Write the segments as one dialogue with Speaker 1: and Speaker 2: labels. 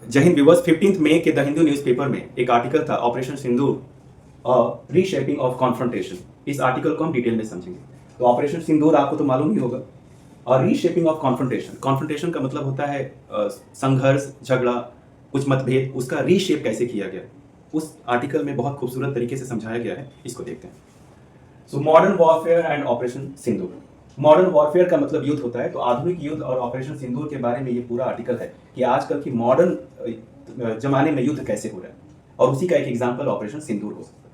Speaker 1: जय हिंद व्यूअर्स। 15 मई के the Hindu newspaper में एक आर्टिकल था operation Sindoor reshaping of confrontation. इस आर्टिकल को हम डिटेल में समझेंगे। तो ऑपरेशन सिंदूर आपको तो मालूम ही होगा। और रीशेपिंग ऑफ कॉन्फ्रंटेशन, कॉन्फ्रंटेशन का मतलब होता है संघर्ष, झगड़ा, कुछ मतभेद, उसका रीशेप कैसे किया गया, उस आर्टिकल में बहुत खूबसूरत तरीके से समझाया गया है। इसको देखते हैं। So modern warfare and operation Sindoor. Modern warfare का मतलब युद्ध होता है, तो आधुनिक युद्ध और ऑपरेशन सिंदूर के बारे में ये पूरा आर्टिकल है कि आजकल की मॉडर्न जमाने में युद्ध कैसे हो रहा है, और उसी का एक एग्जांपल ऑपरेशन सिंदूर हो सकता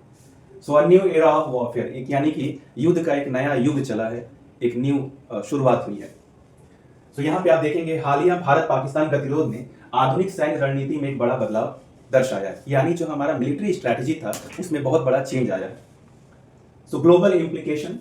Speaker 1: है। So a new era of warfare, एक यानी कि युद्ध का एक नया युग चला है, एक न्यू शुरुआत हुई है। तो यहाँ पे आप देखेंगे हालिया भारत पाकिस्तान गतिरोध ने आधुनिक सैन्य रणनीति में एक बड़ा बदलाव दर्शाया है, यानी जो हमारा मिलिट्री स्ट्रैटेजी था उसमें बहुत बड़ा चेंज आया है। सो ग्लोबल इम्प्लीकेशन,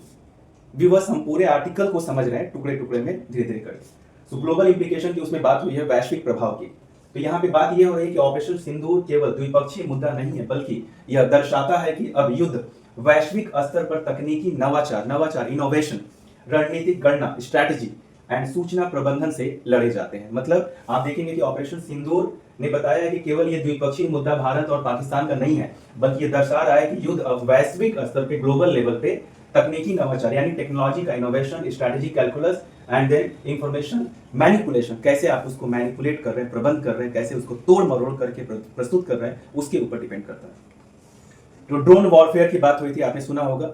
Speaker 1: व्यूअर्स हम पूरे आर्टिकल को समझ रहे हैं टुकड़े टुकड़े में धीरे धीरे करके। सो ग्लोबल इम्प्लीकेशन की उसमें बात हुई है वैश्विक प्रभाव की। तो यहाँ पे बात यह हो रही है कि ऑपरेशन सिंदूर केवल द्विपक्षीय मुद्दा नहीं है, बल्कि यह दर्शाता है कि अब युद्ध वैश्विक स्तर पर तकनीकी नवाचार इनोवेशन, रणनीतिक गणना, स्ट्रैटेजी एंड सूचना प्रबंधन से लड़े जाते हैं। मतलब आप देखेंगे कि ऑपरेशन सिंदूर ने बताया है कि केवल ये द्विपक्षीय मुद्दा भारत और पाकिस्तान का नहीं है, बल्कि ये दर्शा रहा है कि युद्ध अब वैश्विक स्तर पे, ग्लोबल लेवल पे तकनीकी नवाचार यानी टेक्नोलॉजी का innovation, strategy, calculus and then information manipulation, कैसे आप उसको मैनिपुलेट कर रहे हैं, प्रबंध कर रहे हैं, कैसे उसको तोड़ मरोड़ करके प्रस्तुत कर रहे हैं, उसके ऊपर डिपेंड करता है। तो ड्रोन वॉरफेयर की बात हुई थी, आपने सुना होगा।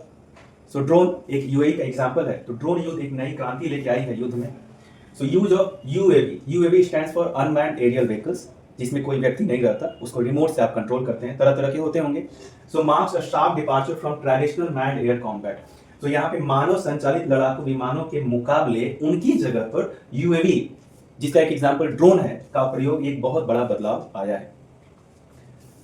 Speaker 1: सो ड्रोन एक यूएवी का एग्जांपल है। तो ड्रोन युद्ध एक नई क्रांति लेके आई है युद्ध में। So use of UAV stands for unmanned aerial vehicles, जिसमें कोई व्यक्ति नहीं रहता, उसको रिमोट से आप कंट्रोल करते हैं, तरह तरह के होते होंगे। So marks a sharp departure from traditional manned air combat. तो यहाँ पे मानव संचालित लड़ाकू विमानों के मुकाबले उनकी जगह पर यूएवी, जिसका एक एग्जांपल ड्रोन है, का प्रयोग एक बहुत बड़ा बदलाव आया है।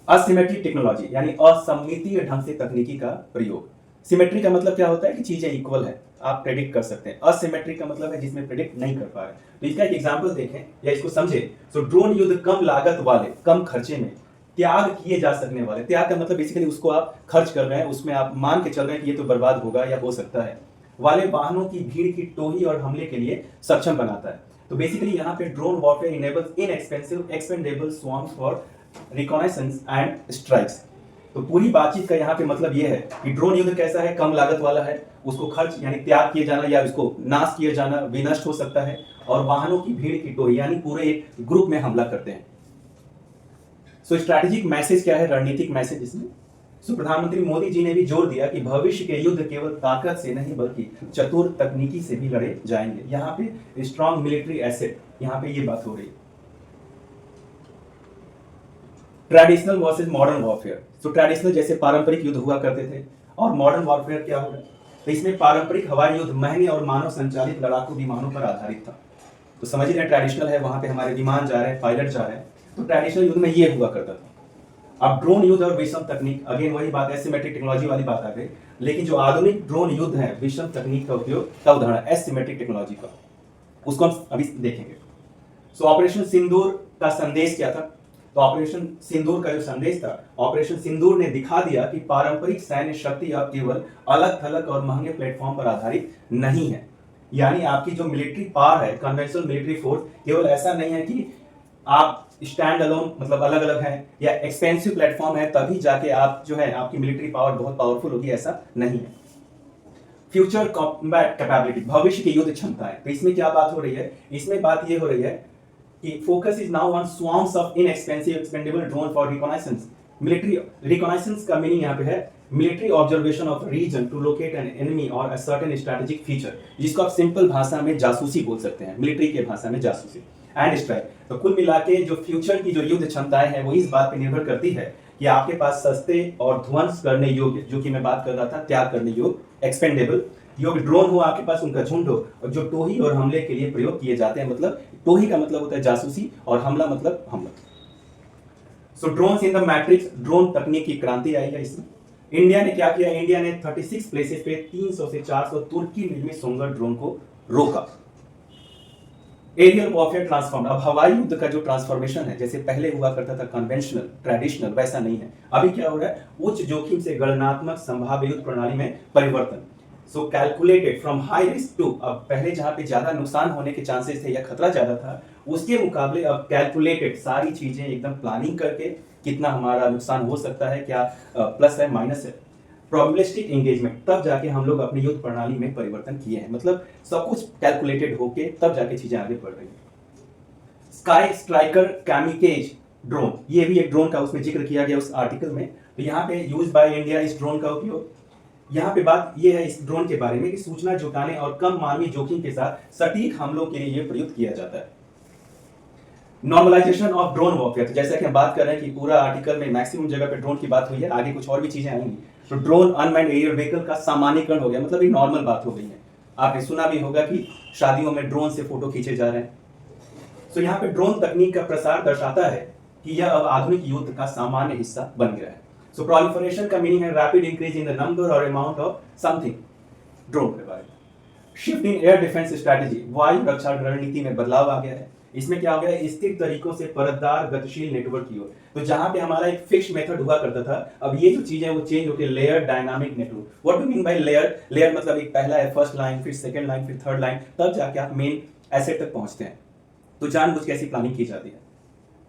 Speaker 1: असिमेट्रिक टेक्नोलॉजी यानी असममितीय ढंग से तकनीकी का प्रयोग। सिमेट्री का मतलब क्या होता है कि चीजें इक्वल है, आप प्रेडिक्ट कर सकते हैं। असिमेट्रिक का मतलब है जिसमें प्रेडिक्ट नहीं कर पा रहे। तो इसका एक एग्जांपल देखें या इसको समझें। तो ड्रोन युद्ध कम लागत वाले, कम खर्चे में त्याग किए जा सकने वाले, त्याग का मतलब बेसिकली उसको आप खर्च कर रहे हैं, उसमें आप मान के चल रहे हैं कि ये तो बर्बाद होगा या हो सकता है, वाले वाहनों की भीड़ की टोही और हमले के लिए सक्षम बनाता है। तो बेसिकली यहाँ पे drone warfare enables inexpensive expendable swarms for reconnaissance and strikes. तो पूरी बातचीत का यहाँ पे मतलब ये है कि ड्रोन युद्ध कैसा है, कम लागत वाला है, उसको खर्च यानी त्याग किए जाना या उसको नाश किए जाना, विनष्ट हो सकता है, और वाहनों की भीड़ की टोही यानी पूरे एक ग्रुप में हमला करते हैं। सो स्ट्रैटेजिक मैसेज क्या है, रणनीतिक मैसेज इसमें। सो प्रधानमंत्री मोदी जी ने भी जोर दिया कि भविष्य के युद्ध केवल ताकत से नहीं बल्कि चतुर तकनीकी से भी लड़े जाएंगे। यहाँ पे स्ट्रॉन्ग मिलिट्री एसेट, यहाँ पे ये बात हो रही है। Traditional versus modern warfare. तो ट्रेडिशनल जैसे पारंपरिक युद्ध हुआ करते थे, और मॉडर्न वॉरफेयर क्या हो रहा है। तो इसमें पारंपरिक हवाई युद्ध महंगे और मानव संचालित लड़ाकू विमानों पर आधारित था। तो समझ रहे हैं, ट्रेडिशनल है, वहां पे हमारे विमान जा रहे हैं, पायलट जा रहे हैं। तो ट्रेडिशनल युद्ध में ये हुआ करता था। अब ड्रोन युद्ध और विषम तकनीक, अगेन वही बात, एसिमेट्रिक टेक्नोलॉजी वाली बात आ गई। लेकिन जो आधुनिक ड्रोन युद्ध है, विषम तकनीक का उपयोग का उदाहरण एसिमेट्रिक टेक्नोलॉजी का, उसको हम अभी देखेंगे। सो ऑपरेशन सिंदूर का संदेश क्या था। तो ऑपरेशन सिंदूर का जो संदेश था, ऑपरेशन सिंदूर ने दिखा दिया कि पारंपरिक सैन्य शक्ति अब केवल अलग थलग और महंगे प्लेटफॉर्म पर आधारित नहीं है। यानी आपकी जो मिलिट्री पावर है, कन्वेंशनल मिलिट्री फोर्स, केवल ऐसा नहीं है कि आप स्टैंड अलोन मतलब अलग अलग है या एक्सपेंसिव प्लेटफॉर्म है तभी जाके आप जो है आपकी मिलिट्री पावर बहुत पावरफुल होगी, ऐसा नहीं है। फ्यूचर कॉम्बैट कैपेबिलिटी, भविष्य की युद्ध क्षमता है। तो इसमें क्या बात हो रही है, इसमें बात ये हो रही है कि focus is now on swarms of inexpensive expendable drone for reconnaissance. Military reconnaissance का मीनिंग यहाँ पे है military observation of region to locate an enemy और अ सर्टेन स्ट्रेटेजिक फीचर, जिसको आप सिंपल भाषा में जासूसी बोल सकते हैं, मिलिट्री के भाषा में जासूसी एंड स्ट्राइक। तो कुल मिला के जो फ्यूचर की जो युद्ध क्षमताएं हैं वो इस बात पे निर्भर करती है कि आपके पास सस्ते और ध्वंस करने योग्य, जो कि मैं बात कर रहा था, त्याग करने योग्य, एक्सपेंडेबल योग्य ड्रोन हो आपके पास, उनका झुंड हो, और जो टोही और हमले के लिए प्रयोग किए जाते हैं। मतलब टोही का मतलब होता है जासूसी और हमला मतलब हमला। So drones in the matrix, drone तकनीक की क्रांति आई है इसमें। इंडिया ने क्या किया, इंडिया ने 36 प्लेसेस पे 300 से 400 तुर्की निर्मित सोंगर ड्रोन को रोका। एरियल वॉरफेयर ट्रांसफॉर्म, अब हवाई युद्ध का जो ट्रांसफॉर्मेशन है, जैसे पहले हुआ करता था कन्वेंशनल ट्रेडिशनल, वैसा नहीं है। अभी क्या हो रहा है, उच्च जोखिम से गणनात्मक संभाव्य युद्ध प्रणाली में परिवर्तन। So calculated from high risk to, अब पहले जहां पे ज्यादा नुकसान होने के चांसेस थे या खतरा ज्यादा था, उसके मुकाबले अब कैलकुलेटेड सारी चीजें एकदम प्लानिंग करके कितना हमारा नुकसान हो सकता है, क्या प्लस है माइनस है, प्रोबेबिलिस्टिक एंगेजमेंट, तब जाके हम लोग अपनी युद्ध प्रणाली में परिवर्तन किए हैं। मतलब सब कुछ कैलकुलेटेड होके तब जाके चीजें आगे बढ़ रही हैं। स्काई स्ट्राइकर कैमिकेज ड्रोन, ये भी एक ड्रोन का उसमें जिक्र किया गया उस आर्टिकल में। तो यहाँ पे यूज बाय इंडिया इस ड्रोन का उपयोग, यहाँ पे बात ये है इस ड्रोन के बारे में कि सूचना जुटाने और कम मानवीय जोखिम के साथ सटीक हमलों के लिए ये प्रयुक्त किया जाता है। नॉर्मलाइजेशन ऑफ ड्रोन वॉरफेयर, जैसा कि हम बात कर रहे हैं कि पूरा आर्टिकल में मैक्सिमम जगह पे ड्रोन की बात हुई है, आगे कुछ और भी चीजें आएंगी। तो ड्रोन अनमैन्ड एरियल व्हीकल का सामान्यीकरण हो गया, मतलब ये नॉर्मल बात हो गई है। आपने सुना भी होगा कि शादियों में ड्रोन से फोटो खींचे जा रहे हैं। तो यहाँ पे ड्रोन तकनीक का प्रसार दर्शाता है कि यह अब आधुनिक युद्ध का सामान्य हिस्सा बन गया है। सो प्रोलिफरेशन का मीनिंग है rapid increase in the number और अमाउंट ऑफ समथिंग, ड्रोन के बारे में। Shift in air defence strategy, वायु रक्षा रणनीति में बदलाव आ गया है। इसमें क्या हो गया है, स्थिर तरीकों से परतदार गतिशील नेटवर्क की ओर। तो जहां पे हमारा एक फिक्स मेथड हुआ करता था, अब ये जो चीजें वो चेंज होकर layer dynamic network. What do mean by layer? Layer मतलब एक पहला है फर्स्ट लाइन, फिर सेकंड लाइन, फिर थर्ड लाइन, तब जाके आप मेन एसेट तक पहुंचते हैं। तो जानबूझ के ऐसी प्लानिंग की जाती है।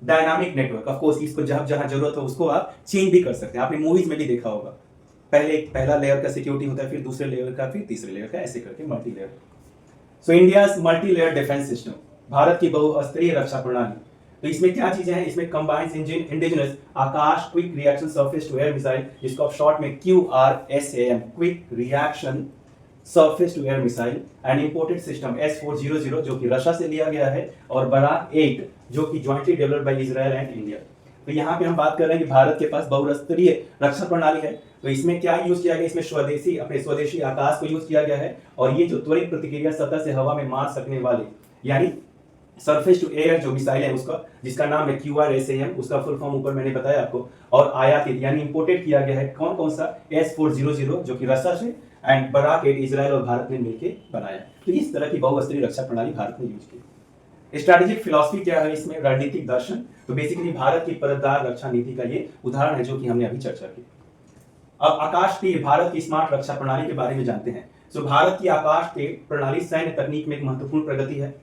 Speaker 1: डायनामिक नेटवर्क, ऑफ कोर्स इसको जब जहां जरूरत हो उसको आप चेंज भी कर सकते हैं। आपने मूवीज में भी देखा होगा, पहले एक पहला लेयर का सिक्योरिटी होता है, फिर दूसरे लेयर का, फिर तीसरे लेयर का, ऐसे करके मल्टी लेयर। सो India's multi layer defence system, Bharat की बहुस्तरीय रक्षा प्रणाली। तो इसमें क्या चीजें हैं, इसमें combined indigenous Akash quick reaction surface to air missile, जिसको आप शॉर्ट में QRSAM, quick reaction surface to air missile, and imported system S400 जो कि रशिया से लिया गया है, और बराक 8 जो कि jointly developed by Israel and India. तो यहाँ पे हम बात कर रहे हैं कि भारत के पास बहुस्तरीय रक्षा प्रणाली है। तो इसमें क्या यूज किया गया, इसमें स्वदेशी आकाश को यूज किया गया है, और ये जो त्वरित प्रतिक्रिया सतह से हवा में मार सकने वाले, यानी सरफेस टू एयर जो मिसाइल है उसका, जिसका नाम है QRSAM, उसका फुल फॉर्म ऊपर मैंने बताया आपको, और आयातित यानी इंपोर्टेड किया गया है कौन कौन सा, S400 जो कि रशिया से, एंड बराक 8 इजराइल और भारत ने मिलकर बनाया। तो इस तरह की बहुस्तरीय रक्षा प्रणाली भारत ने यूज की। स्ट्रैटेजिक फिलॉसफी क्या है इसमें, रणनीतिक दर्शन। तो बेसिकली भारत की परतदार रक्षा नीति का ये उदाहरण है जो कि हमने अभी चर्चा की। अब आकाश तीर, भारत की स्मार्ट रक्षा प्रणाली के बारे में जानते हैं। सो भारत की आकाश तीर प्रणाली सैन्य तकनीक में एक महत्वपूर्ण प्रगति है।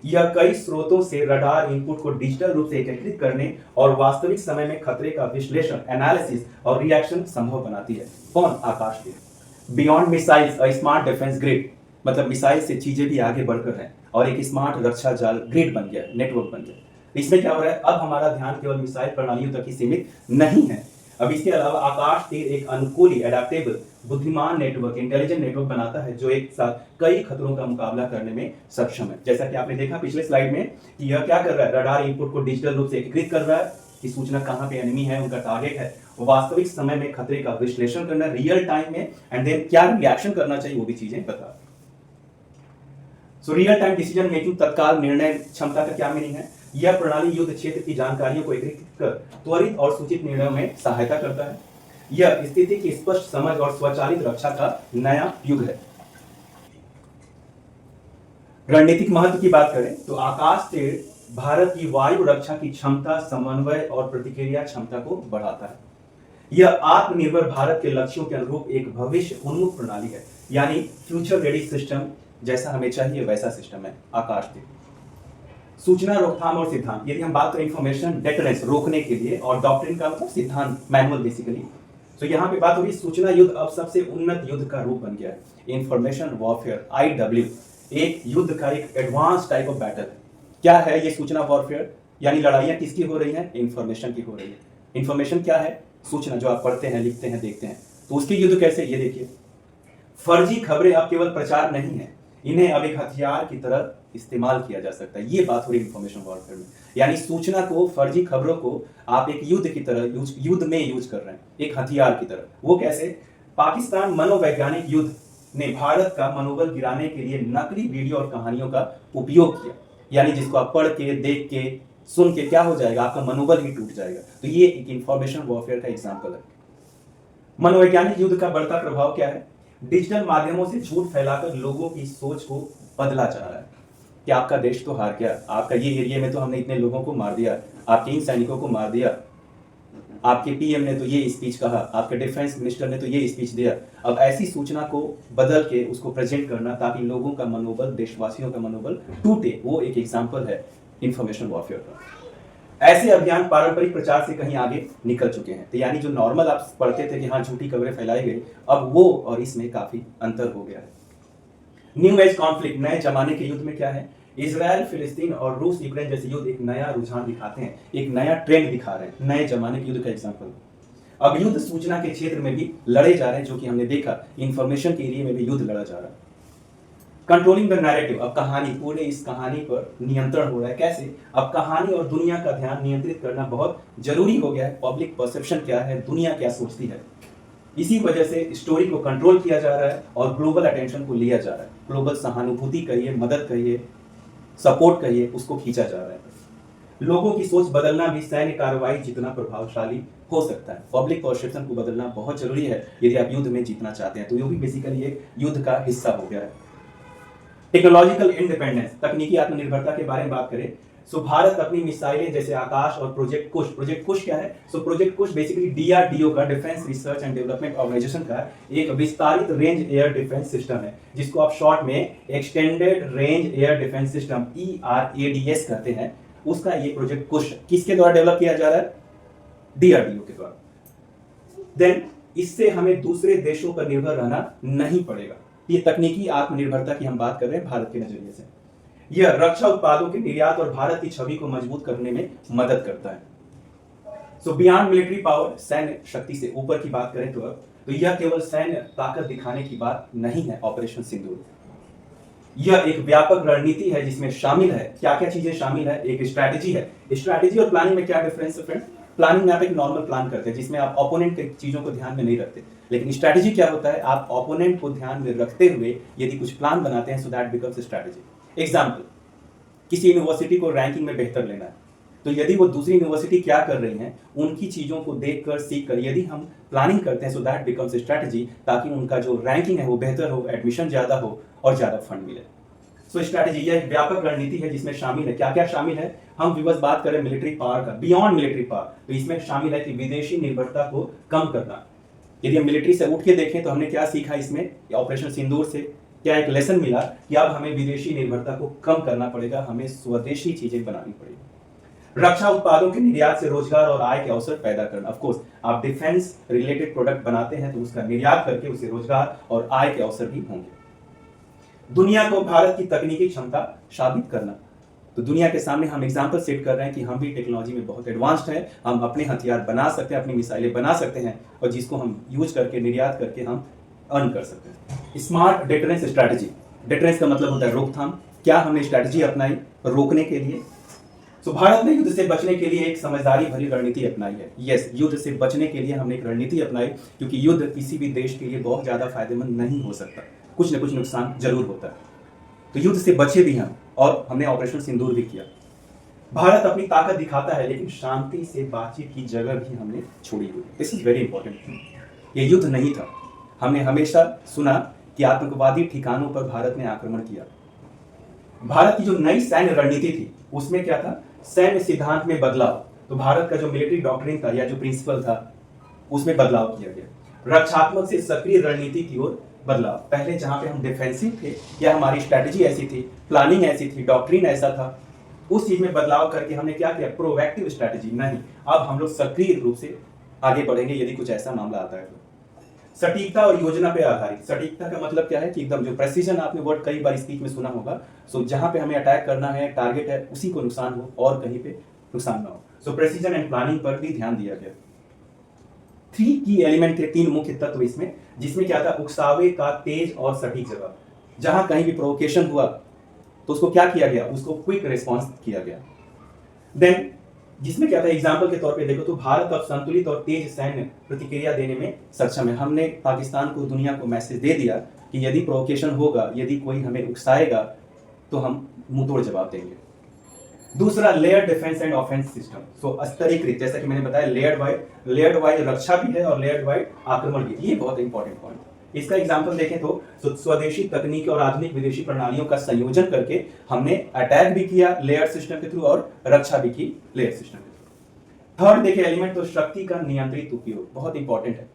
Speaker 1: यह कई स्रोतों से रडार इनपुट को डिजिटल रूप से एकत्रित करने और वास्तविक समय में खतरे का विश्लेषण, एनालिसिस और रिएक्शन संभव बनाती है। कौन? आकाश तीर। Beyond missiles a smart defence grid, मतलब मिसाइल से चीजें भी आगे बढ़कर हैं और एक स्मार्ट रक्षा जाल ग्रिड बन गया, नेटवर्क बन गया। इसमें क्या हो रहा है, अब हमारा ध्यान केवल मिसाइल प्रणालियों तक ही सीमित नहीं है। अब इसके अलावा आकाश तीर एक अनुकूली, एडेप्टेबल, बुद्धिमान नेटवर्क, इंटेलिजेंट नेटवर्क बनाता है जो एक साथ कई खतरों का मुकाबला करने में सक्षम है। जैसा कि आपने देखा पिछले स्लाइड में कि यह क्या कर रहा है, रडार इनपुट को डिजिटल रूप से एकीकृत कर रहा है कि सूचना कहां पे एनिमी है, उनका टारगेट है, वास्तविक समय में खतरे का विश्लेषण करना रियल टाइम में, एंड देन क्या रिएक्शन करना चाहिए वो भी चीजें बता। So real time decision making, तत्काल निर्णय क्षमता का क्या मीनिंग है, यह प्रणाली युद्ध क्षेत्र की जानकारियों को एकत्रित कर त्वरित और सूचित निर्णयों में सहायता करता है। यह स्थिति की स्पष्ट समझ और स्वचालित रक्षा का नया युग है। रणनीतिक महत्व की बात करें तो आकाश तीर भारत की वायु रक्षा की क्षमता, समन्वय और प्रतिक्रिया क्षमता को बढ़ाता है। यह आत्मनिर्भर भारत के लक्ष्यों के अनुरूप एक भविष्य उन्मुख प्रणाली है, यानी फ्यूचर रेडी सिस्टम, जैसा हमें चाहिए वैसा सिस्टम है आकाश तीर। सूचना रोकथाम और सिद्धांत, यदि हम बात करें इंफॉर्मेशन डेटरेंस, रोकने के लिए, और डॉक्ट्रिन का मतलब सिद्धांत, मैनुअल बेसिकली। तो यहाँ पे बात हो रही सूचना युद्ध अब सबसे उन्नत युद्ध का रूप बन गया है। इंफॉर्मेशन वॉरफेयर, IW, एक युद्ध का एक एडवांस टाइप ऑफ बैटल है। क्या है ये सूचना वॉरफेयर, यानी लड़ाइयाँ किसकी हो रही हैं, इंफॉर्मेशन की हो रही है। इंफॉर्मेशन क्या है, सूचना जो आप पढ़ते हैं, लिखते हैं, देखते हैं। तो उसकी युद्ध कैसे, ये देखिए, फर्जी खबरें अब केवल प्रचार नहीं है, इन्हें अब एक हथियार की तरह इस्तेमाल किया जा सकता है। ये बात हो रही इंफॉर्मेशन वॉरफेयर में, यानी सूचना को, फर्जी खबरों को आप एक युद्ध की तरह युद्ध में यूज कर रहे हैं, एक हथियार की तरह। वो कैसे, पाकिस्तान मनोवैज्ञानिक युद्ध ने भारत का मनोबल गिराने के लिए नकली वीडियो और कहानियों का उपयोग किया, यानी जिसको आप पढ़ के, देख के, सुन के क्या हो जाएगा, आपका मनोबल ही टूट जाएगा। तो ये एक इंफॉर्मेशन वॉरफेयर का एग्जाम्पल है। मनोवैज्ञानिक युद्ध का बढ़ता प्रभाव क्या है, डिजिटल माध्यमों से झूठ फैलाकर लोगों की सोच को बदला जा रहा है कि आपका देश तो हार गया, आपका ये एरिया में तो हमने इतने लोगों को मार दिया, आपके इन सैनिकों को मार दिया, आपके पीएम ने तो ये स्पीच कहा, आपके डिफेंस मिनिस्टर ने तो ये स्पीच दिया। अब ऐसी सूचना को बदल के उसको प्रेजेंट करना ताकि लोगों का मनोबल, देशवासियों का मनोबल टूटे, वो एक एग्जाम्पल है इंफॉर्मेशन वॉरफेयर का। ऐसे अभियान पारंपरिक प्रचार से कहीं आगे निकल चुके हैं। तो यानी जो नॉर्मल आप पढ़ते थे कि हाँ झूठी खबरें फैलाई गई, अब वो और इसमें काफी अंतर हो गया है। न्यू एज कॉन्फ्लिक्ट, नए जमाने के युद्ध में क्या है, इजराइल, फिलिस्तीन और रूस यूक्रेन जैसे युद्ध एक नया रुझान दिखाते हैं, एक नया ट्रेंड दिखा रहे हैं, नए जमाने के युद्ध का एग्जांपल। अब युद्ध सूचना के क्षेत्र में भी लड़े जा रहे हैं, जो कि हमने देखा इंफॉर्मेशन के एरिया में भी युद्ध लड़ा जा रहा है। कंट्रोलिंग द नैरेटिव, अब कहानी, पूरे इस कहानी पर नियंत्रण हो रहा है। कैसे? अब कहानी और दुनिया का ध्यान नियंत्रित करना बहुत जरूरी हो गया है। पब्लिक परसेप्शन क्या है, दुनिया क्या सोचती है, इसी वजह से स्टोरी को कंट्रोल किया जा रहा है और ग्लोबल अटेंशन को लिया जा रहा है। ग्लोबल सहानुभूति कहिए, मदद कहिए, सपोर्ट कहिए, उसको खींचा जा रहा है। लोगों की सोच बदलना भी सैन्य कार्रवाई जितना प्रभावशाली हो सकता है। पब्लिक परसेप्शन को बदलना बहुत जरूरी है यदि आप युद्ध में जीतना चाहते हैं। तो ये भी बेसिकली एक युद्ध का हिस्सा हो गया है। टेक्नोलॉजिकल इंडिपेंडेंस, तकनीकी आत्मनिर्भरता के बारे में बात करें, सो भारत अपनी मिसाइलें जैसे आकाश और प्रोजेक्ट कुश क्या है? So project Kush basically DRDO का, defence research and development organisation का एक विस्तारित रेंज एयर डिफेंस सिस्टम है, जिसको आप शॉर्ट में extended range air defence system ERADS कहते हैं। उसका ये प्रोजेक्ट कुश किसके द्वारा डेवलप किया जा रहा है? डीआरडीओ के द्वारा। देन इससे हमें दूसरे देशों पर निर्भर रहना नहीं पड़ेगा। ये तकनीकी आत्मनिर्भरता की हम बात कर रहे हैं भारत के नजरिए से। यह रक्षा उत्पादों के निर्यात और भारत की छवि को मजबूत करने में मदद करता है। सो बियॉन्ड मिलिट्री पावर, सैन्य शक्ति से ऊपर की बात करें तो यह केवल सैन्य ताकत दिखाने की बात नहीं है। ऑपरेशन सिंदूर यह एक व्यापक रणनीति है जिसमें शामिल है, क्या क्या चीजें शामिल है? एक स्ट्रैटेजी है। स्ट्रैटेजी और प्लानिंग में क्या डिफरेंस है फ्रेंड? प्लानिंग में आप एक नॉर्मल प्लान करते हैं जिसमें आप ओपोनेंट की चीजों को ध्यान में नहीं रखते, लेकिन स्ट्रैटेजी क्या होता है? आप ओपोनेंट को ध्यान में रखते हुए यदि कुछ प्लान बनाते हैं, so that becomes strategy. Example, किसी यूनिवर्सिटी को रैंकिंग में बेहतर लेना है, तो यदि वो दूसरी यूनिवर्सिटी क्या कर रही हैं, उनकी चीजों को देखकर, सीखकर यदि हम प्लानिंग करते हैं, सो दैट बिकम्स स्ट्रैटेजी, ताकि उनका जो रैंकिंग है वो बेहतर हो, एडमिशन ज्यादा हो और ज्यादा फंड मिले। सो स्ट्रैटेजी यह एक व्यापक रणनीति है जिसमें शामिल है, क्या क्या शामिल है? हम विवश बात करें मिलिट्री पावर का, बियॉन्ड मिलिट्री पावर, तो इसमें शामिल है कि विदेशी निर्भरता को कम करना। यदि हम मिलिट्री से उठ के देखें तो हमने क्या सीखा इसमें? ऑपरेशन सिंदूर से क्या एक लेसन मिला कि अब हमें विदेशी निर्भरता को कम करना पड़ेगा, हमें स्वदेशी चीजें बनानी पड़ेगी। रक्षा उत्पादों के निर्यात से रोजगार और आय के अवसर पैदा करना। ऑफ कोर्स आप डिफेंस रिलेटेड प्रोडक्ट बनाते हैं तो उसका निर्यात करके उसे रोजगार और आय के अवसर भी होंगे। दुनिया को भारत की तकनीकी क्षमता साबित करना, तो दुनिया के सामने हम एग्जाम्पल सेट कर रहे हैं कि हम भी टेक्नोलॉजी में बहुत एडवांस्ड हैं, हम अपने हथियार बना सकते हैं, अपनी मिसाइलें बना सकते हैं और जिसको हम यूज करके, निर्यात करके हम अर्न कर सकते हैं। स्मार्ट डिटरेंस स्ट्रैटेजी, डिटरेंस का मतलब होता है रोकथाम। क्या हमने स्ट्रैटेजी अपनाई रोकने के लिए? तो भारत ने युद्ध से बचने के लिए एक समझदारी भरी रणनीति अपनाई है। यस, युद्ध से बचने के लिए हमने एक रणनीति अपनाई, क्योंकि युद्ध किसी भी देश के लिए बहुत ज्यादा फायदेमंद नहीं हो सकता, कुछ न कुछ नुकसान जरूर होता है। तो युद्ध से बचे भी हम और हमने ऑपरेशन सिंदूर भी किया। भारत अपनी ताकत दिखाता है लेकिन शांति से बातचीत की जगह भी हमने छोड़ी हुई। This is very important. ये युद्ध नहीं था। हमने हमेशा सुना कि आतंकवादी ठिकानों पर भारत ने आक्रमण किया। भारत की जो नई सैन्य रणनीति थी उसमें क्या था? सैन्य सिद्धांत में बदलाव। तो भारत का जो मिलिट्री डॉक्ट्रिन था या जो प्रिंसिपल था उसमें बदलाव किया गया। रक्षात्मक से सक्रिय रणनीति की ओर बदलाव। पहले जहां पे हम डिफेंसिव थे या हमारी स्ट्रैटेजी ऐसी थी, प्लानिंग ऐसी थी, डॉक्ट्रिन ऐसा था, उस चीज में बदलाव करके हमने क्या किया? प्रोएक्टिव स्ट्रैटेजी नहीं, अब हम लोग सक्रिय रूप से आगे बढ़ेंगे यदि कुछ ऐसा मामला आता है तो। सटीकता और योजना पे आधारित। सटीकता का मतलब क्या है कि एकदम जो प्रेसिजन, आपने वर्ड कई बार स्पीच में सुना होगा। सो जहां पे हमें अटैक करना है, टारगेट है, उसी को नुकसान हो और कहीं पे नुकसान ना हो। सो प्रेसिजन एंड प्लानिंग पर भी ध्यान दिया गया। 3 की एलिमेंट थे, 3 मुख्य तत्व इसमें, जिसमें क्या था? उकसावे का तेज और सटीक जवाब। जहां कहीं भी प्रोवोकेशन हुआ तो उसको क्या किया गया? उसको क्विक रिस्पॉन्स किया गया। देन जिसमें क्या था? एग्जाम्पल के तौर पे देखो तो भारत अब संतुलित और तेज सैन्य प्रतिक्रिया देने में सक्षम है। हमने पाकिस्तान को, दुनिया को मैसेज दे दिया कि यदि प्रोवोकेशन होगा, यदि कोई हमें उकसाएगा तो हम मुंहतोड़ जवाब देंगे। दूसरा, layer defence and offence system. So स्तरीकृत, जैसा कि मैंने बताया, लेयर्ड वाइज रक्षा भी है और लेयर्ड वाइज आक्रमण भी। ये बहुत इंपॉर्टेंट पॉइंट। इसका एग्जांपल देखें तो स्वदेशी तकनीक और आधुनिक विदेशी प्रणालियों का संयोजन करके हमने अटैक भी किया लेयर सिस्टम के थ्रू और रक्षा भी की लेयर सिस्टम के थर्ड देखिए एलिमेंट, तो शक्ति का नियंत्रित उपयोग बहुत इंपॉर्टेंट है।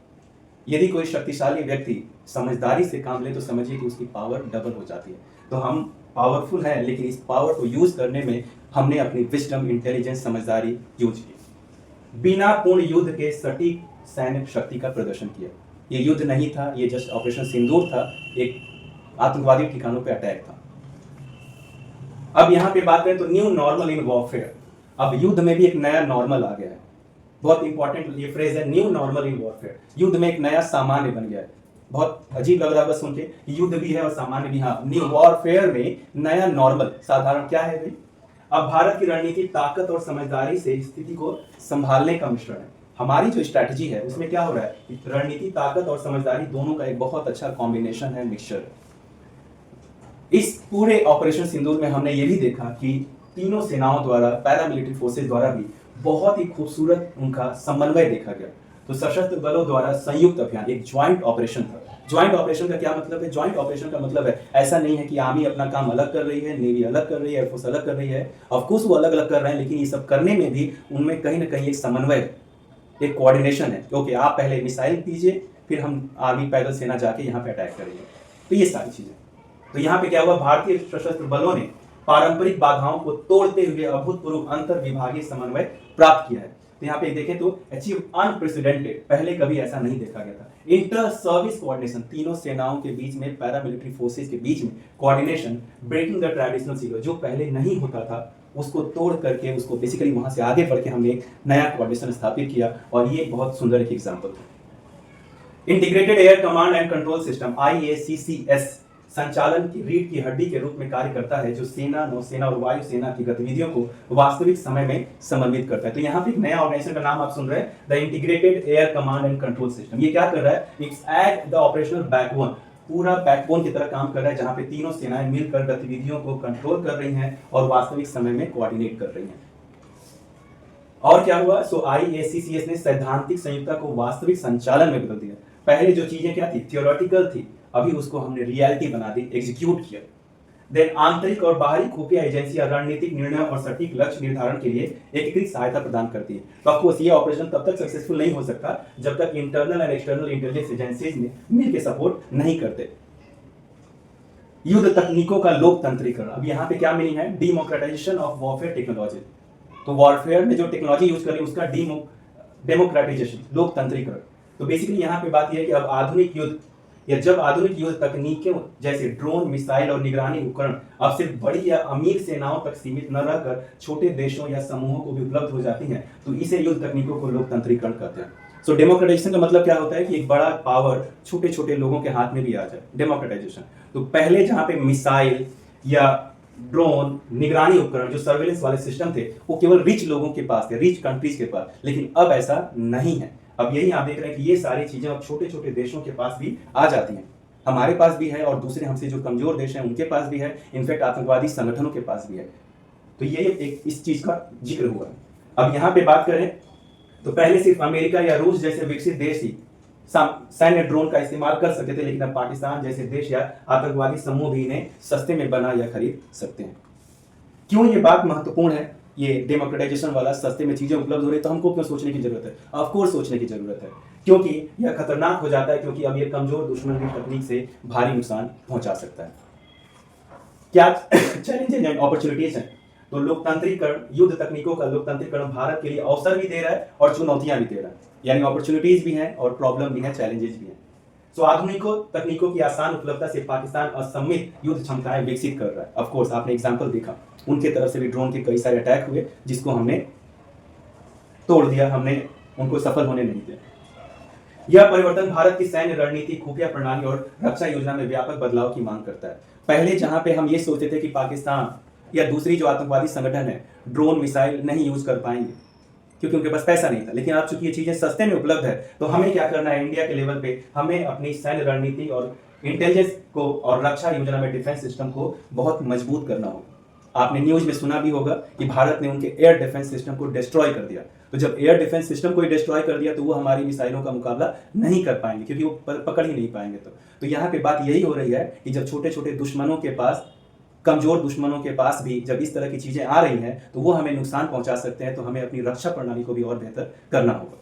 Speaker 1: यदि कोई शक्तिशाली व्यक्ति समझदारी से काम ले तो समझिए कि उसकी पावर डबल हो जाती है। तो हम पावरफुल हैं, लेकिन इस पावर को यूज करने में हमने अपनी विजडम, इंटेलिजेंस, समझदारी यूज की। बिना पूर्ण युद्ध के सटीक सैन्य शक्ति का प्रदर्शन किया। ये युद्ध नहीं था, ये जस्ट ऑपरेशन सिंदूर था, एक आतंकवादी ठिकानों पे अटैक था। अब यहाँ पे बात करें तो न्यू नॉर्मल इन वॉरफेयर, अब युद्ध में भी एक नया नॉर्मल आ गया है। बहुत इंपॉर्टेंट ये फ्रेज है, न्यू नॉर्मल इन वॉरफेयर। युद्ध में एक नया सामान्य बन गया है। बहुत अजीब लग रहा है बस सुन के, युद्ध भी है और सामान्य भी। हाँ, न्यू वॉरफेयर में नया नॉर्मल, साधारण क्या है भाई? अब भारत की रणनीति ताकत और समझदारी से स्थिति को संभालने का मिश्रण है। हमारी जो स्ट्रैटेजी है उसमें क्या हो रहा है, रणनीति, ताकत और समझदारी दोनों का एक बहुत अच्छा कॉम्बिनेशन है, मिक्सचर है। इस पूरे ऑपरेशन सिंदूर में हमने ये भी देखा कि तीनों सेनाओं द्वारा, पैरामिलिट्री फोर्सेस द्वारा भी बहुत ही खूबसूरत उनका समन्वय देखा गया। तो सशस्त्र बलों द्वारा संयुक्त अभियान, एक ज्वाइंट ऑपरेशन था। ज्वाइंट ऑपरेशन का क्या मतलब है? ज्वाइंट ऑपरेशन का मतलब है ऐसा नहीं है कि आर्मी अपना काम अलग कर रही है, नेवी अलग कर रही है, एयरफोर्स अलग कर रही है। ऑफकोर्स वो अलग अलग कर रहे हैं, लेकिन ये सब करने में भी उनमें कहीं ना कहीं एक समन्वय, एक कोऑर्डिनेशन है। ओके, आप पहले मिसाइल दीजिए, फिर हम आर्मी पैदल सेना जाके यहाँ पे अटैक करेंगे। तो ये सारी चीजें, तो यहाँ पे क्या हुआ, भारतीय सशस्त्र बलों ने पारंपरिक बाधाओं को तोड़ते हुए अभूतपूर्व अंतर विभागीय समन्वय प्राप्त किया है। तो यहाँ पे देखें तो अचीव अनप्रेसिडेंटेड, पहले कभी ऐसा नहीं देखा गया था। इंटर सर्विस कोऑर्डिनेशन, तीनों सेनाओं के बीच में, पैरामिलिट्री फोर्सेस के बीच में coordination, breaking the traditional sequence, जो पहले नहीं होता था उसको तोड़ करके, उसको बेसिकली वहां से आगे बढ़ के हमने एक नया कोऑर्डिनेशन स्थापित किया। और ये बहुत सुंदर एक एग्जाम्पल था। Integrated air command and control system, IACCS, संचालन की रीढ़ की हड्डी के रूप में कार्य करता है, जो सेना, नौसेना और वायुसेना की गतिविधियों को वास्तविक समय में समन्वित करता है। तो यहाँ पे एक नया ऑर्गेनाइजेशन का नाम आप सुन रहे हैं, the integrated air command and control system. ये क्या कर रहा है? It's at the operational backbone, पूरा बैकबोन की तरह काम कर रहा है, जहां पे तीनों सेनाएं मिलकर गतिविधियों को कंट्रोल कर रही हैं और वास्तविक समय में कोऑर्डिनेट कर रही हैं। और क्या हुआ? IACCS ने सैद्धांतिक संयुक्ता को वास्तविक संचालन में बदल दिया। पहले जो चीजें क्या थी, थियोरेटिकल थी, अभी उसको हमने रियलिटी बना दी, एग्जीक्यूट किया। देन आंतरिक और बाहरी खुफिया एजेंसियां रणनीतिक निर्णय और सटीक लक्ष्य निर्धारण के लिए एकीकृत सहायता प्रदान करती है। तो ऑफकोर्स ये ऑपरेशन तब तक सक्सेसफुल नहीं हो सकता जब तक internal and external intelligence agencies में मिलकर सपोर्ट नहीं करते। युद्ध तकनीकों का लोकतंत्रीकरण, अब यहाँ पे क्या मीनिंग है? Democratisation of warfare technology. तो वॉरफेयर में जो टेक्नोलॉजी यूज कर रही है उसका डेमोक्रेटाइजेशन, लोकतंत्रीकरण। तो बेसिकली यहाँ पे बात यह है कि अब आधुनिक युद्ध, या जब आधुनिक युद्ध तकनीकों जैसे ड्रोन, मिसाइल और निगरानी उपकरण अब सिर्फ बड़ी या अमीर सेनाओं तक सीमित न रहकर छोटे देशों या समूहों को भी उपलब्ध हो जाती हैं, तो इसे युद्ध तकनीकों को लोकतंत्रीकरण कहते हैं। सो डेमोक्रेटाइजेशन का मतलब क्या होता है कि एक बड़ा पावर छोटे छोटे लोगों के हाथ में भी आ जाए, डेमोक्रेटाइजेशन। तो पहले जहां पे मिसाइल या ड्रोन, निगरानी उपकरण, जो सर्वेलेंस वाले सिस्टम थे, वो केवल रिच लोगों के पास थे, रिच कंट्रीज के पास, लेकिन अब ऐसा नहीं है। अब यही आप देख रहे हैं कि ये सारी चीजें अब छोटे छोटे देशों के पास भी आ जाती हैं, हमारे पास भी है और दूसरे हमसे जो कमजोर देश हैं उनके पास भी है, इनफैक्ट आतंकवादी संगठनों के पास भी है। तो ये एक इस चीज का जिक्र हुआ। अब यहाँ पे बात करें तो पहले सिर्फ अमेरिका या रूस जैसे विकसित देश ही सैन्य ड्रोन का इस्तेमाल कर सकते थे, लेकिन अब पाकिस्तान जैसे देश या आतंकवादी समूह भी इन्हें सस्ते में बना या खरीद सकते हैं। क्यों ये बात महत्वपूर्ण है, ये डेमोक्रेटाइजेशन वाला, सस्ते में चीजें उपलब्ध हो रही, तो हमको क्यों सोचने की जरूरत है? ऑफ कोर्स सोचने की जरूरत है, क्योंकि यह खतरनाक हो जाता है, क्योंकि अब ये कमजोर दुश्मन की तकनीक से भारी नुकसान पहुंचा सकता है। क्या चैलेंजेस एंड अपॉर्चुनिटीज हैं? तो लोकतांत्रिकरण, युद्ध तकनीकों का लोकतांत्रिकरण भारत के लिए अवसर भी दे रहा है और चुनौतियां भी दे रहा है, यानी अपॉर्चुनिटीज भी हैं और प्रॉब्लम भी है, चैलेंजेस भी हैं। सो आधुनिक तकनीकों की आसान उपलब्धता से पाकिस्तान असम्मित युद्ध क्षमताएं विकसित कर रहा है। ऑफ कोर्स आपने एग्जांपल देखा, उनके तरफ से भी ड्रोन के कई सारे अटैक हुए जिसको हमने तोड़ दिया, हमने उनको सफल होने नहीं दिया। यह परिवर्तन भारत की सैन्य रणनीति, खुफिया प्रणाली और रक्षा योजना में व्यापक बदलाव की मांग करता है। पहले जहां पे हम ये सोचते थे कि पाकिस्तान या दूसरी जो आतंकवादी संगठन है ड्रोन, मिसाइल नहीं यूज कर पाएंगे क्योंकि उनके पास पैसा नहीं था, लेकिन अब चूंकि ये चीजें सस्ते में उपलब्ध है, तो हमें क्या करना है, इंडिया के लेवल पे हमें अपनी सैन्य रणनीति और इंटेलिजेंस को और रक्षा योजना में डिफेंस सिस्टम को बहुत मजबूत करना होगा। आपने न्यूज में सुना भी होगा कि भारत ने उनके एयर डिफेंस सिस्टम को डिस्ट्रॉय कर दिया। तो जब एयर डिफेंस सिस्टम को डिस्ट्रॉय कर दिया तो वो हमारी मिसाइलों का मुकाबला नहीं कर पाएंगे, क्योंकि वो पकड़ ही नहीं पाएंगे। तो यहाँ पे बात यही हो रही है कि जब छोटे छोटे दुश्मनों के पास कमजोर दुश्मनों के पास भी जब इस तरह की चीजें आ रही हैं तो वो हमें नुकसान पहुंचा सकते हैं, तो हमें अपनी रक्षा प्रणाली को भी और बेहतर करना होगा।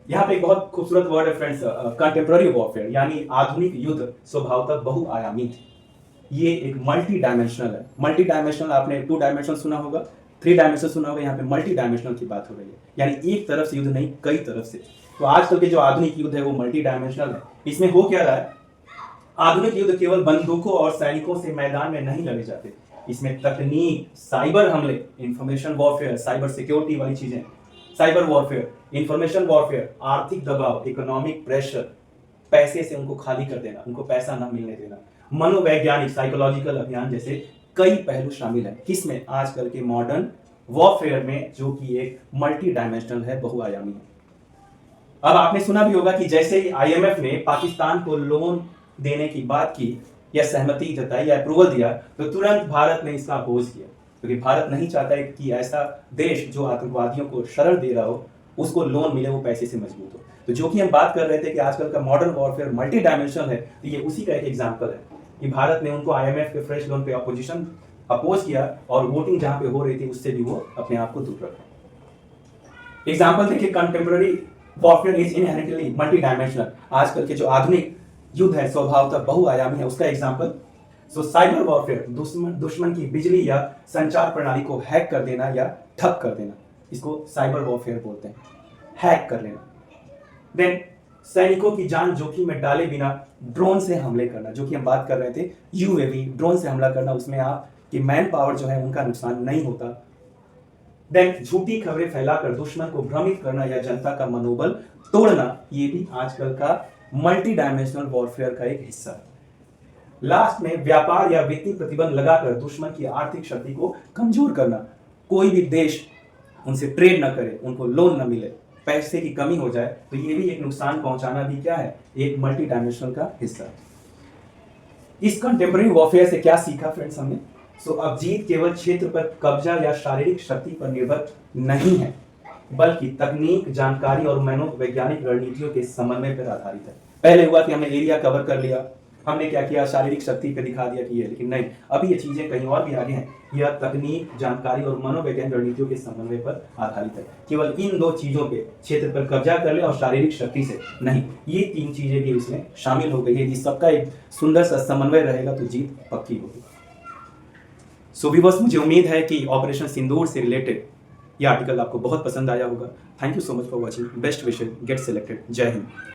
Speaker 1: यहाँ पे एक बहुत खूबसूरत वर्ड है फ्रेंड्स, कंटेम्प्रेरी वॉरफेयर, यानी आधुनिक युद्ध स्वभावतः बहुआयामी है। ये एक मल्टी डायमेंशनल है। मल्टी डायमेंशनल, आपने 2 डायमेंशनल सुना होगा, 3 डायमेंशनल सुना होगा, यहाँ पे मल्टी डायमेंशनल की बात हो रही है, यानी एक तरफ से युद्ध नहीं, कई तरफ से। तो आजकल के जो आधुनिक युद्ध है वो मल्टी डायमेंशनल है। इसमें हो क्या रहा है, आधुनिक युद्ध केवल बंदूकों और सैनिकों से मैदान में नहीं लड़े जाते, इसमें तकनीक, साइबर हमले, इंफॉर्मेशन वॉरफेयर, साइबर सिक्योरिटी वाली चीजें, साइबर वॉरफेयर, इंफॉर्मेशन वॉरफेयर, आर्थिक दबाव, इकोनॉमिक प्रेशर, पैसे से उनको खाली कर देना, उनको पैसा ना मिलने देना, मनोवैज्ञानिक साइकोलॉजिकल अभियान जैसे कई पहलू शामिल हैं किसमें, आजकल के मॉडर्न वॉरफेयर में, जो कि एक मल्टी डायमेंशनल है, बहुआयामी है। अब आपने सुना भी होगा कि जैसे ही आईएमएफ ने पाकिस्तान को लोन देने की बात की या सहमति जताई या अप्रूवल दिया, तो तुरंत भारत ने इसका अपोज किया, क्योंकि भारत नहीं चाहता है कि ऐसा देश जो आतंकवादियों को शरण दे रहा हो उसको लोन मिले, वो पैसे से मजबूत हो। तो जो कि हम बात कर रहे थे कि आजकल का मॉडर्न वॉरफेयर मल्टी डायमेंशनल है, तो ये उसी का एक एग्जाम्पल है कि भारत ने उनको आईएमएफ के फ्रेश लोन पे अपोज किया और वोटिंग जहां पे हो रही थी उससे भी वो अपने आप को दूर रखा। एग्जाम्पल देखिए, contemporary warfare is inherently multi dimensional. आजकल के जो आधुनिक युद्ध है स्वभावतः बहुआयामी है, उसका एग्जाम्पल, सो साइबर वॉरफेयर, दुश्मन की बिजली या संचार प्रणाली को हैक कर देना या ठप कर देना, इसको साइबर वॉरफेयर बोलते हैं, हैक कर लेना। देन सैनिकों की जान जोखिम में डाले बिना ड्रोन से हमले करना, जो कि हम बात कर रहे थे, यूएवी ड्रोन से हमला करना, उसमें आपकी मैन पावर जो है उनका नुकसान नहीं होता। देन झूठी खबरें फैलाकर दुश्मन को भ्रमित करना या जनता का मनोबल तोड़ना, ये भी आजकल का मल्टी डायमेंशनल वॉरफेयर का एक हिस्सा है। लास्ट में व्यापार या वित्तीय प्रतिबंध लगाकर दुश्मन की आर्थिक शक्ति को कमजोर करना, कोई भी देश उनसे ट्रेड ना करे, उनको लोन ना मिले, पैसे की कमी हो जाए, तो ये भी एक नुकसान पहुंचाना भी क्या है, एक मल्टी डायमेंशनल का हिस्सा है। इस कंटेम्प्रेरी वॉरफेयर से क्या सीखा फ्रेंड्स हमने? सो अब जीत केवल क्षेत्र पर कब्जा या शारीरिक शक्ति पर निर्भर नहीं है, बल्कि तकनीक, जानकारी और मनोवैज्ञानिक रणनीतियों के समन्वय पर आधारित है। पहले हुआ कि हमने एरिया कवर कर लिया, हमने क्या किया, शारीरिक शक्ति पे दिखा दिया कि ये, लेकिन नहीं, अभी ये चीजें कहीं और भी आगे हैं। यह तकनीक, जानकारी और मनोवैज्ञानिक रणनीतियों के समन्वय पर आधारित है। केवल इन 2 चीजों पे, क्षेत्र पर कब्जा कर ले और शारीरिक शक्ति से नहीं, ये 3 चीजें भी इसमें शामिल हो गई है। इस सबका एक सुंदर सा समन्वय रहेगा तो जीत पक्की होगी। सो व्यूअर्स, मुझे उम्मीद है कि ऑपरेशन सिंदूर से रिलेटेड ये आर्टिकल आपको बहुत पसंद आया होगा। Thank you so much for watching. Best wishes, get selected. जय हिंद।